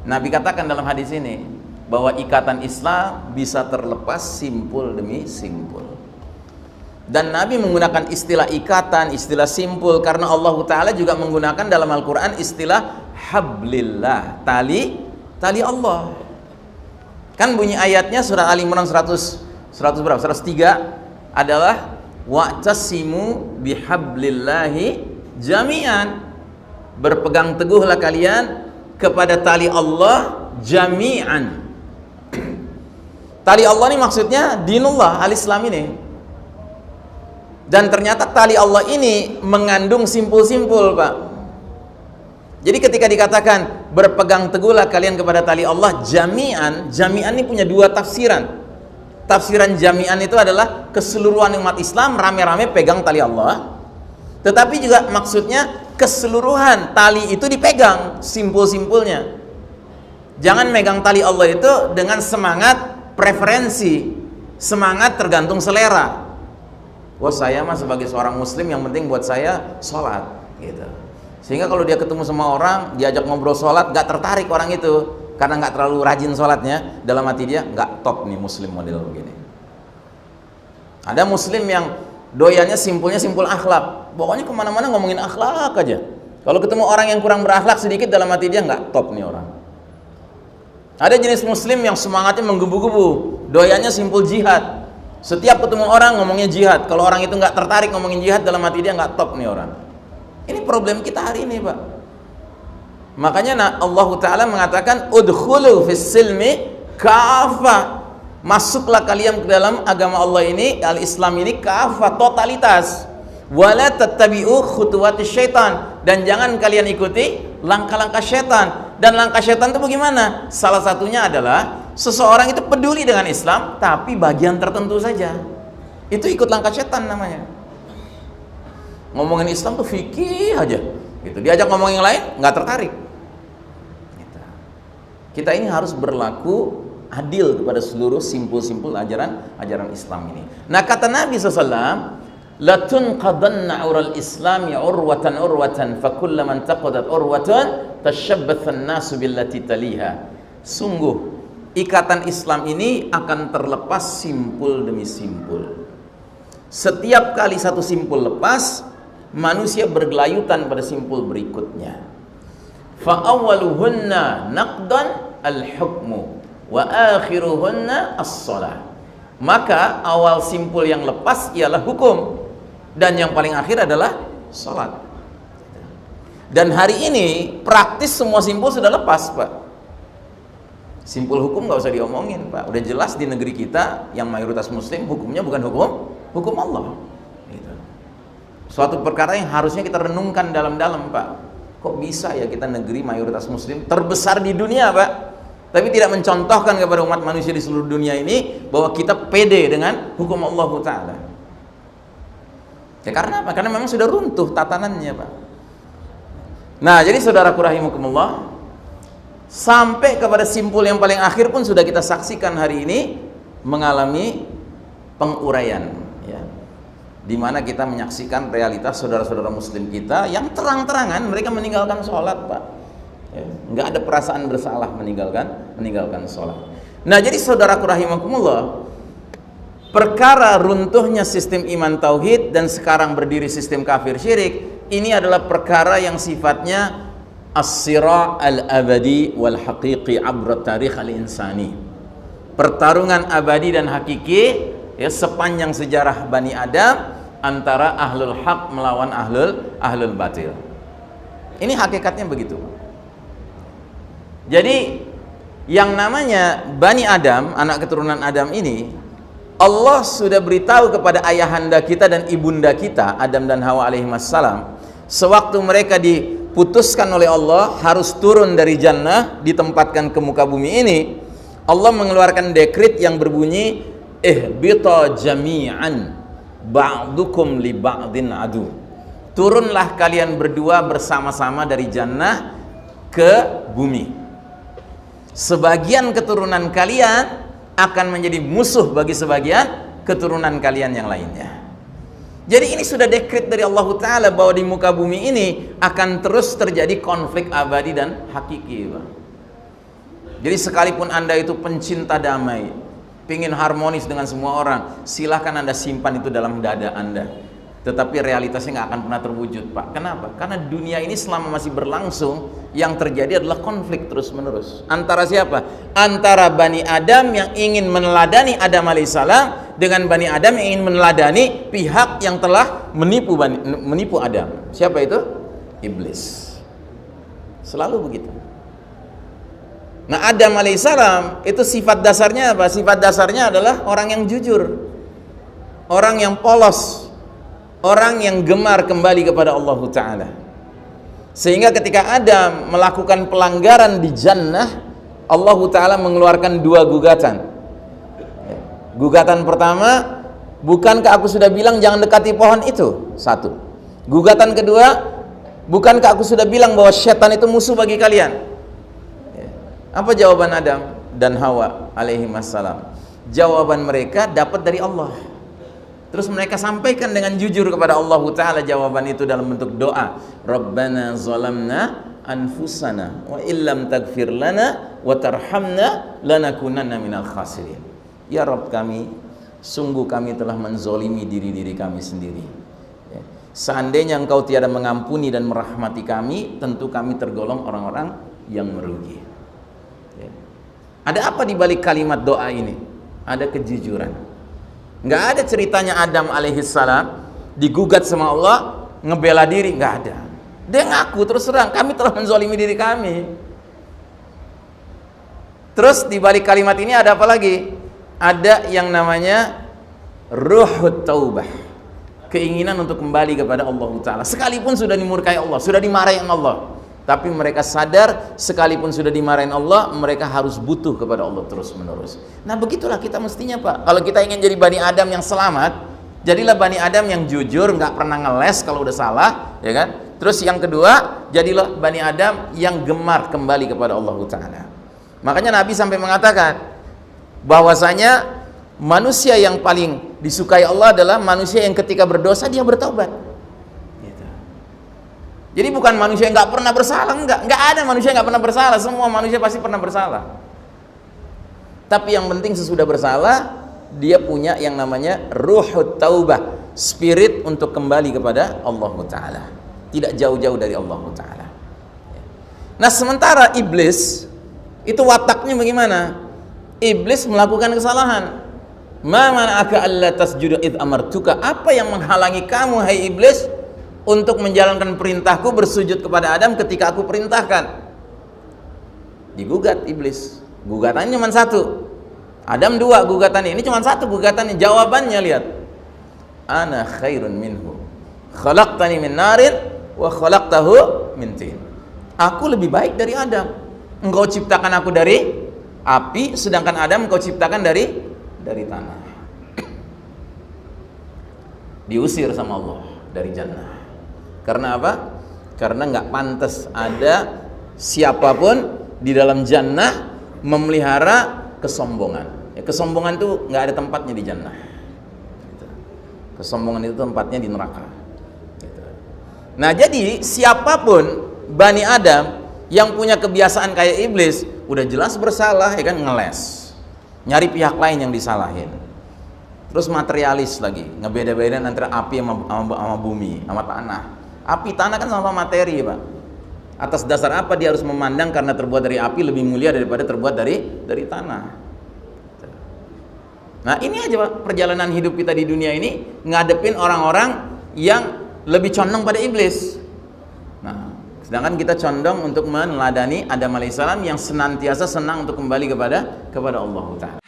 Nabi katakan dalam hadis ini bahwa ikatan Islam bisa terlepas simpul demi simpul. Dan Nabi menggunakan istilah ikatan, istilah simpul karena Allah Ta'ala juga menggunakan dalam Al-Quran istilah hablillah, tali Allah. Kan bunyi ayatnya surah Ali Imran 103 adalah wa'tasimu bihablillahi jami'an, berpegang teguhlah kalian kepada tali Allah jami'an. Tali Allah ini maksudnya dinullah al-Islam ini. Dan ternyata tali Allah ini mengandung simpul-simpul, Pak. Jadi ketika dikatakan berpegang teguhlah kalian kepada tali Allah jami'an, jami'an ini punya dua tafsiran. Tafsiran jami'an itu adalah keseluruhan umat Islam rame-rame pegang tali Allah. Tetapi juga maksudnya keseluruhan tali itu dipegang simpul-simpulnya. Jangan megang tali Allah itu dengan semangat preferensi, semangat tergantung selera. Wah, saya mah sebagai seorang muslim yang penting buat saya sholat gitu. Sehingga kalau dia ketemu sama orang, diajak ngobrol sholat, gak tertarik orang itu karena gak terlalu rajin sholatnya. Dalam hati dia, gak top nih muslim model begini. Ada muslim yang doyannya simpulnya simpul akhlak, pokoknya kemana-mana ngomongin akhlak aja. Kalau ketemu orang yang kurang berakhlak sedikit, dalam hati dia gak top nih orang. Ada jenis muslim yang semangatnya menggebu-gebu, doyannya simpul jihad. Setiap ketemu orang ngomongnya jihad. Kalau orang itu nggak tertarik ngomongin jihad, dalam hati dia nggak top nih orang. Ini problem kita hari ini, Pak. Makanya Allah Ta'ala mengatakan udkhulu fis silmi kafah, masuklah kalian ke dalam agama Allah ini, al-Islam ini kafah, totalitas. Wala tattabi'u khutuwatis syaitan, dan jangan kalian ikuti langkah-langkah syaitan. Dan langkah syaitan itu bagaimana? Salah satunya adalah seseorang itu peduli dengan Islam tapi bagian tertentu saja. Itu ikut langkah syaitan namanya. Ngomongin Islam tuh fikih aja gitu. Diajak ngomongin yang lain nggak tertarik gitu. Kita ini harus berlaku adil kepada seluruh simpul-simpul ajaran Islam ini. Nah, kata Nabi SAW, latunqadanna ural islami urwatan fakullaman taqadat urwatan tashabbathan nasu billati taliha. Sungguh ikatan Islam ini akan terlepas simpul demi simpul. Setiap kali satu simpul lepas, manusia bergelayutan pada simpul berikutnya. Fa awwaluhunna naqdan al-hukmu wa akhiruhunna as-shalah. Maka awal simpul yang lepas ialah hukum, dan yang paling akhir adalah salat. Dan hari ini praktis semua simpul sudah lepas, Pak. Simpul hukum nggak usah diomongin, Pak. Udah jelas di negeri kita yang mayoritas muslim, hukumnya bukan hukum Allah gitu. Suatu perkara yang harusnya kita renungkan dalam-dalam, Pak. Kok bisa ya kita negeri mayoritas muslim terbesar di dunia, Pak, tapi tidak mencontohkan kepada umat manusia di seluruh dunia ini bahwa kita pede dengan hukum Allah Ta'ala. Ya karena apa? Karena memang sudah runtuh tatanannya, Pak. Nah, jadi saudaraku rahimakumullah, sampai kepada simpul yang paling akhir pun sudah kita saksikan hari ini mengalami penguraian, ya. Di mana kita menyaksikan realitas saudara-saudara muslim kita yang terang-terangan mereka meninggalkan sholat, Pak. Ya, nggak ada perasaan bersalah meninggalkan sholat. Nah, jadi saudaraku rahimakumullah, perkara runtuhnya sistem iman tauhid dan sekarang berdiri sistem kafir syirik, ini adalah perkara yang sifatnya as-sira' al-abadi wal haqiqi abra tarikh al-insani. Pertarungan abadi dan hakiki, ya, sepanjang sejarah Bani Adam antara ahlul haq melawan ahlul batil. Ini hakikatnya begitu. Jadi yang namanya Bani Adam, anak keturunan Adam ini, Allah sudah beritahu kepada ayahanda kita dan ibunda kita, Adam dan Hawa alaihissalam, sewaktu mereka diputuskan oleh Allah harus turun dari jannah, ditempatkan ke muka bumi ini, Allah mengeluarkan dekret yang berbunyi, ihbita jami'an ba'dukum li ba'din adu. Turunlah kalian berdua bersama-sama dari jannah ke bumi. Sebagian keturunan kalian akan menjadi musuh bagi sebagian keturunan kalian yang lainnya. Jadi ini sudah dekret dari Allah Ta'ala bahwa di muka bumi ini akan terus terjadi konflik abadi dan hakiki, Pak. Jadi sekalipun Anda itu pencinta damai, pingin harmonis dengan semua orang, silahkan Anda simpan itu dalam dada Anda. Tetapi realitasnya nggak akan pernah terwujud, Pak. Kenapa? Karena dunia ini selama masih berlangsung, yang terjadi adalah konflik terus-menerus. Antara siapa? Antara Bani Adam yang ingin meneladani Adam alaihissalam dengan Bani Adam yang ingin meneladani pihak yang telah menipu Adam. Siapa itu? Iblis. Selalu begitu. Nah, Adam alaihissalam itu sifat dasarnya apa? Sifat dasarnya adalah orang yang jujur, orang yang polos, orang yang gemar kembali kepada Allah Ta'ala. Sehingga ketika Adam melakukan pelanggaran di jannah, Allah Ta'ala mengeluarkan dua gugatan. Gugatan pertama, bukankah aku sudah bilang jangan dekati pohon itu? Satu. Gugatan kedua, bukankah aku sudah bilang bahwa setan itu musuh bagi kalian? Apa jawaban Adam dan Hawa alaihi wassalam? Jawaban mereka dapat dari Allah. Terus mereka sampaikan dengan jujur kepada Allah Ta'ala jawaban itu dalam bentuk doa. Rabbana zalamna anfusana wa illam taghfir lana wa tarhamna lanakunanna minal khasirin. Ya Rabb kami, sungguh kami telah menzolimi diri-diri kami sendiri. Seandainya Engkau tiada mengampuni dan merahmati kami, tentu kami tergolong orang-orang yang merugi. Ada apa di balik kalimat doa ini? Ada kejujuran. Nggak ada ceritanya Adam alaihissalam digugat sama Allah, ngebela diri, nggak ada. Dia ngaku terus terang, kami telah menzolimi diri kami. Terus di balik kalimat ini ada apa lagi? Ada yang namanya ruhut taubah, keinginan untuk kembali kepada Allah Ta'ala. Sekalipun sudah dimurkai Allah, sudah dimarahin Allah, tapi mereka sadar sekalipun sudah dimarahin Allah, mereka harus butuh kepada Allah terus menerus. Nah begitulah kita mestinya, Pak. Kalau kita ingin jadi Bani Adam yang selamat, jadilah Bani Adam yang jujur, nggak pernah ngeles kalau udah salah, ya kan? Terus yang kedua, jadilah Bani Adam yang gemar kembali kepada Allah Ta'ala. Makanya Nabi sampai mengatakan bahwasanya manusia yang paling disukai Allah adalah manusia yang ketika berdosa dia bertaubat. Jadi bukan manusia yang nggak pernah bersalah, nggak ada manusia yang nggak pernah bersalah, semua manusia pasti pernah bersalah. Tapi yang penting sesudah bersalah, dia punya yang namanya ruhut taubah, spirit untuk kembali kepada Allah Ta'ala, tidak jauh-jauh dari Allah Ta'ala. Nah sementara iblis itu wataknya bagaimana? Iblis melakukan kesalahan. Ma mana'aka alla tasjuda id amartuka? Apa yang menghalangi kamu hai iblis untuk menjalankan perintahku bersujud kepada Adam ketika aku perintahkan? Digugat iblis. Gugatannya cuma satu. Adam dua gugatannya, ini cuma satu gugatannya. Jawabannya lihat. Ana khairun minhu. Khalaqtani min narin wa khalaqtahu min tin. Aku lebih baik dari Adam. Engkau ciptakan aku dari api, sedangkan Adam engkau ciptakan dari tanah. Diusir sama Allah dari jannah. Karena apa? Karena nggak pantas ada siapapun di dalam jannah memelihara kesombongan. Kesombongan itu nggak ada tempatnya di jannah. Kesombongan itu tempatnya di neraka. Nah jadi siapapun Bani Adam yang punya kebiasaan kayak iblis, udah jelas bersalah, ya kan, ngeles, nyari pihak lain yang disalahin. Terus materialis lagi, ngebeda-bedain antara api sama bumi, sama tanah. Api tanah kan sama materi, Pak. Atas dasar apa dia harus memandang karena terbuat dari api lebih mulia daripada terbuat dari tanah? Nah ini aja, Pak, perjalanan hidup kita di dunia ini, ngadepin orang-orang yang lebih condong pada iblis. Nah, sedangkan kita condong untuk meneladani Adam alaihissalam yang senantiasa senang untuk kembali kepada Allah Ta'ala.